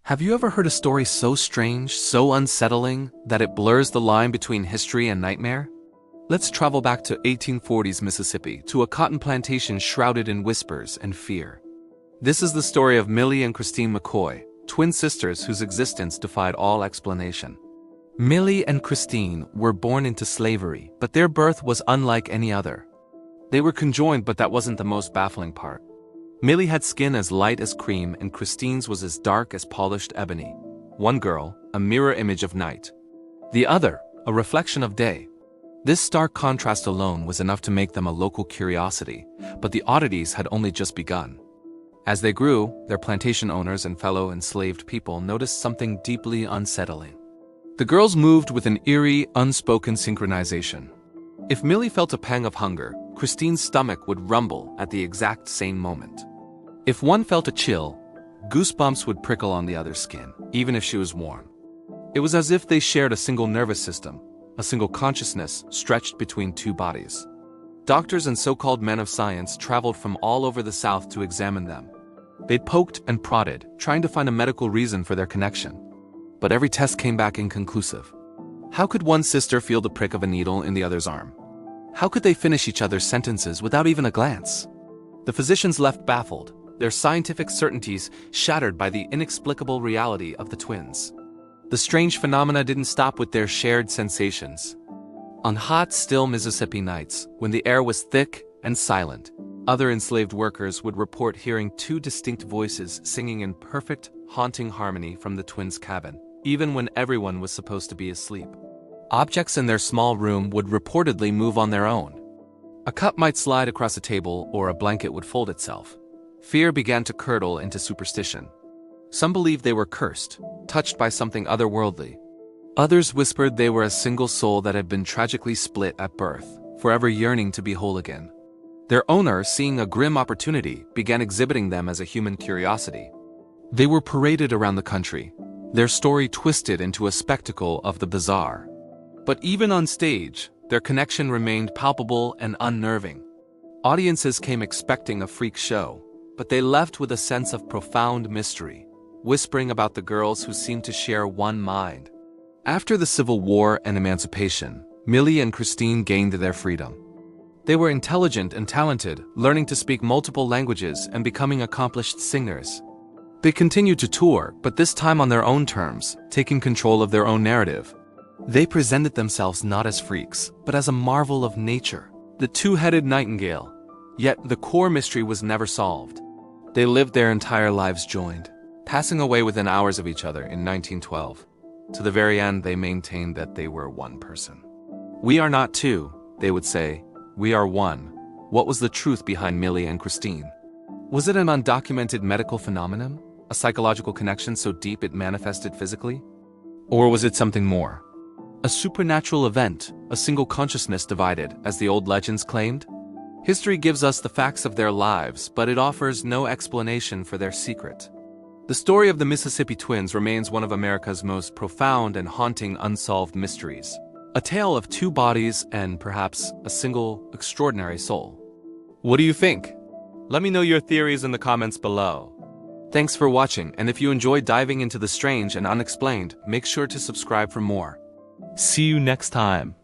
Have you ever heard a story so strange, so unsettling, that it blurs the line between history and nightmare? Let's travel back to 1840s Mississippi, to a cotton plantation shrouded in whispers and fear. This is the story of Millie and Christine McCoy, twin sisters whose existence defied all explanation. Millie and Christine were born into slavery, but their birth was unlike any other. They were conjoined, but that wasn't the most baffling part. Millie had skin as light as cream, and Christine's was as dark as polished ebony. One girl, a mirror image of night. The other, a reflection of day. This stark contrast alone was enough to make them a local curiosity, but the oddities had only just begun. As they grew, their plantation owners and fellow enslaved people noticed something deeply unsettling. The girls moved with an eerie, unspoken synchronization. If Millie felt a pang of hunger, Christine's stomach would rumble at the exact same moment. If one felt a chill, goosebumps would prickle on the other's skin, even if she was warm. It was as if they shared a single nervous system, a single consciousness stretched between two bodies. Doctors and so-called men of science traveled from all over the South to examine them. They'd poked and prodded, trying to find a medical reason for their connection. But every test came back inconclusive. How could one sister feel the prick of a needle in the other's arm? How could they finish each other's sentences without even a glance? The physicians left baffled, their scientific certainties shattered by the inexplicable reality of the twins. The strange phenomena didn't stop with their shared sensations. On hot, still Mississippi nights, when the air was thick and silent, other enslaved workers would report hearing two distinct voices singing in perfect, haunting harmony from the twins' cabin, even when everyone was supposed to be asleep. Objects in their small room would reportedly move on their own. A cup might slide across a table, or a blanket would fold itself. Fear began to curdle into superstition. Some believed they were cursed, touched by something otherworldly. Others whispered they were a single soul that had been tragically split at birth, forever yearning to be whole again. Their owner, seeing a grim opportunity, began exhibiting them as a human curiosity. They were paraded around the country, their story twisted into a spectacle of the bizarre. But even on stage, their connection remained palpable and unnerving. Audiences came expecting a freak show, but they left with a sense of profound mystery, whispering about the girls who seemed to share one mind. After the Civil War and Emancipation, Millie and Christine gained their freedom. They were intelligent and talented, learning to speak multiple languages and becoming accomplished singers. They continued to tour, but this time on their own terms, taking control of their own narrative. They presented themselves not as freaks, but as a marvel of nature, the two-headed Nightingale. Yet the core mystery was never solved. They lived their entire lives joined, passing away within hours of each other in 1912. To the very end, they maintained that they were one person. "We are not two," they would say. "We are one." What was the truth behind Millie and Christine? Was it an undocumented medical phenomenon? A psychological connection so deep it manifested physically? Or was it something more? A supernatural event, a single consciousness divided, as the old legends claimed? History gives us the facts of their lives, but it offers no explanation for their secret. The story of the Mississippi twins remains one of America's most profound and haunting unsolved mysteries. A tale of two bodies and, perhaps, a single, extraordinary soul. What do you think? Let me know your theories in the comments below. Thanks for watching, and if you enjoyed diving into the strange and unexplained, make sure to subscribe for more. See you next time.